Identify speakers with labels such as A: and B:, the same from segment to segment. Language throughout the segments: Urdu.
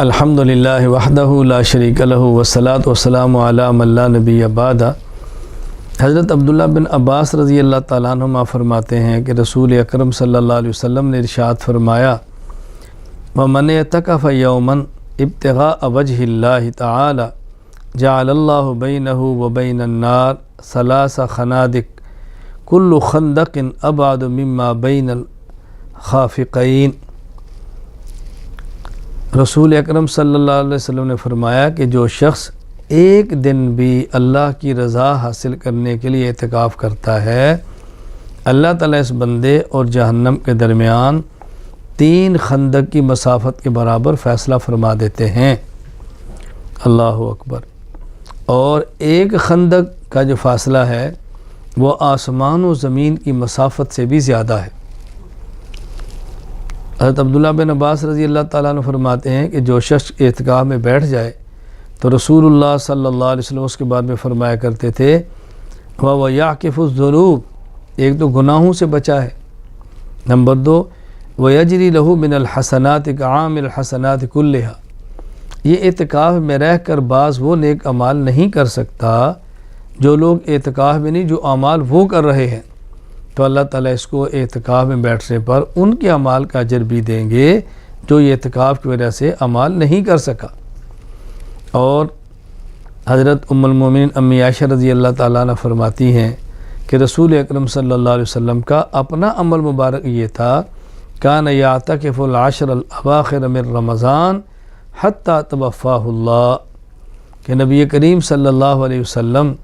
A: الحمدللہ وحدہ لا شریک لہ والصلاۃ والسلام علی من لا نبی بعدہ۔ حضرت عبداللہ بن عباس رضی اللہ تعالیٰ عنہما فرماتے ہیں کہ رسول اکرم صلی اللہ علیہ وسلم نے ارشاد فرمایا، وَمَنْ اعْتَكَفَ يَوْمًا ابْتِغَاءَ وَجْهِ اللَّهِ تَعَالَى جَعَلَ اللَّهُ بَيْنَهُ وَبَيْنَ النَّارِ ثَلَاثَ خَنَادِقَ كُلُّ خَنْدَقٍ أَبْعَدُ مِمَّا بَيْنَ الْخَافِقَيْنِ۔ رسول اکرم صلی اللہ علیہ وسلم نے فرمایا کہ جو شخص ایک دن بھی اللہ کی رضا حاصل کرنے کے لیے اعتکاف کرتا ہے، اللہ تعالیٰ اس بندے اور جہنم کے درمیان 3 خندق کی مسافت کے برابر فیصلہ فرما دیتے ہیں۔ اللہ اکبر۔ اور ایک خندق کا جو فاصلہ ہے وہ آسمان و زمین کی مسافت سے بھی زیادہ ہے۔ حضرت عبداللہ بن عباس رضی اللہ تعالیٰ عنہ فرماتے ہیں کہ جو شخص اعتکاف میں بیٹھ جائے تو رسول اللہ صلی اللہ علیہ وسلم اس کے بعد میں فرمایا کرتے تھے، وَهُوَ يَعْكِفُ الذُّنُوبَ، ایک تو گناہوں سے بچا ہے، نمبر 2 وَيَجْرِي لَهُ مِنَ الْحَسَنَاتِ كَعَامِلِ الْحَسَنَاتِ كُلِّهَا، یہ اعتکاف میں رہ کر بعض وہ نیک اعمال نہیں کر سکتا جو لوگ اعتکاف میں نہیں، جو اعمال وہ کر رہے ہیں، تو اللہ تعالیٰ اس کو اعتکاف میں بیٹھنے پر ان کے اعمال کا اجر بھی دیں گے جو یہ اعتکاف کی وجہ سے اعمال نہیں کر سکا۔ اور حضرت ام المومنین امی عائشہ رضی اللہ تعالیٰ عنہ فرماتی ہیں کہ رسول اکرم صلی اللہ علیہ وسلم کا اپنا عمل مبارک یہ تھا، کان یعتکف العشر الاواخر من رمضان حتی توفاہ اللہ، کہ نبی کریم صلی اللہ علیہ وسلم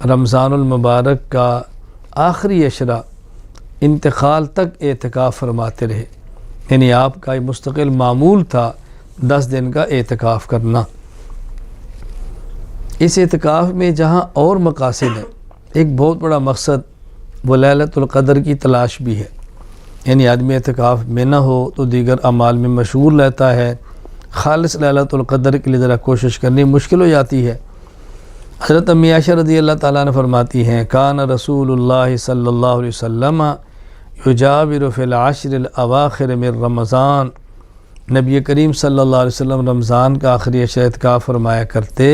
A: رمضان المبارک کا آخری عشرہ انتقال تک اعتکاف فرماتے رہے، یعنی آپ کا مستقل معمول تھا 10 دن کا اعتکاف کرنا۔ اس اعتکاف میں جہاں اور مقاصد ہیں، ایک بہت بڑا مقصد وہ لیلۃ القدر کی تلاش بھی ہے، یعنی آدمی اعتکاف میں نہ ہو تو دیگر اعمال میں مشغول رہتا ہے، خالص لیلۃ القدر کے لیے ذرا کوشش کرنی مشکل ہو جاتی ہے۔ حضرت امی عائشہ رضی اللہ تعالیٰ عنہ فرماتی ہیں، کان رسول اللہ صلی اللہ علیہ وسلم یجاور فی العشر الاواخر من رمضان، نبی کریم صلی اللہ علیہ وسلم رمضان کا آخری عشرہ اعتکاف فرمایا کرتے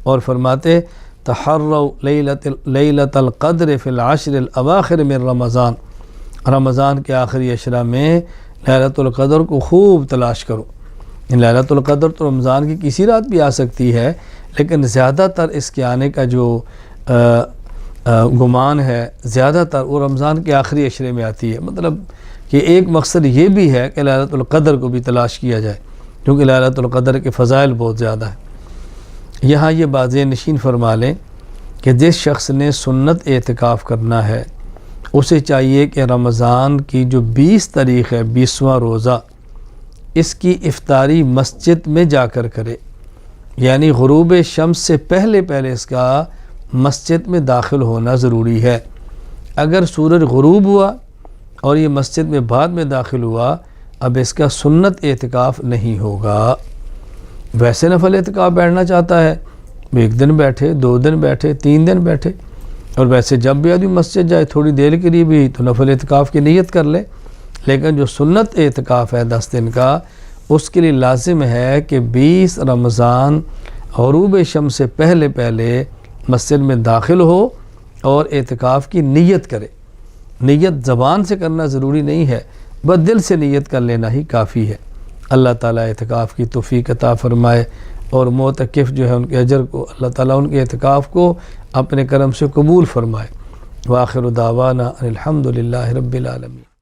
A: اور فرماتے، تحروا لیلۃ القدر فی العشر الاواخر من رمضان، رمضان کے آخری عشرہ میں لیلۃ القدر کو خوب تلاش کرو۔ لیلۃ القدر تو رمضان کی کسی رات بھی آ سکتی ہے، لیکن زیادہ تر اس کے آنے کا جو گمان ہے زیادہ تر وہ رمضان کے آخری عشرے میں آتی ہے۔ مطلب کہ ایک مقصد یہ بھی ہے کہ لیلۃ القدر کو بھی تلاش کیا جائے، کیونکہ لیلۃ القدر کے فضائل بہت زیادہ ہیں۔ یہاں یہ بات نشین فرما لیں کہ جس شخص نے سنت اعتکاف کرنا ہے اسے چاہیے کہ رمضان کی جو 20 تاریخ ہے، 20واں روزہ، اس کی افطاری مسجد میں جا کر کرے، یعنی غروب شمس سے پہلے اس کا مسجد میں داخل ہونا ضروری ہے۔ اگر سورج غروب ہوا اور یہ مسجد میں بعد میں داخل ہوا، اب اس کا سنت اعتکاف نہیں ہوگا۔ ویسے نفل اعتکاف بیٹھنا چاہتا ہے، 1 دن بیٹھے، 2 دن بیٹھے، 3 دن بیٹھے، اور ویسے جب بھی آدمی مسجد جائے تھوڑی دیر کے لیے بھی تو نفل اعتکاف کی نیت کر لے، لیکن جو سنت اعتکاف ہے 10 دن کا، اس کے لیے لازم ہے کہ 20 رمضان غروب شمس سے پہلے مسجد میں داخل ہو اور اعتکاف کی نیت کرے۔ نیت زبان سے کرنا ضروری نہیں ہے، بس دل سے نیت کر لینا ہی کافی ہے۔ اللہ تعالیٰ اعتکاف کی توفیق عطا فرمائے، اور معتکف جو ہے ان کے اجر کو اللہ تعالیٰ ان کے اعتکاف کو اپنے کرم سے قبول فرمائے۔ وآخر دعوانا ان الحمد للہ رب العالمین۔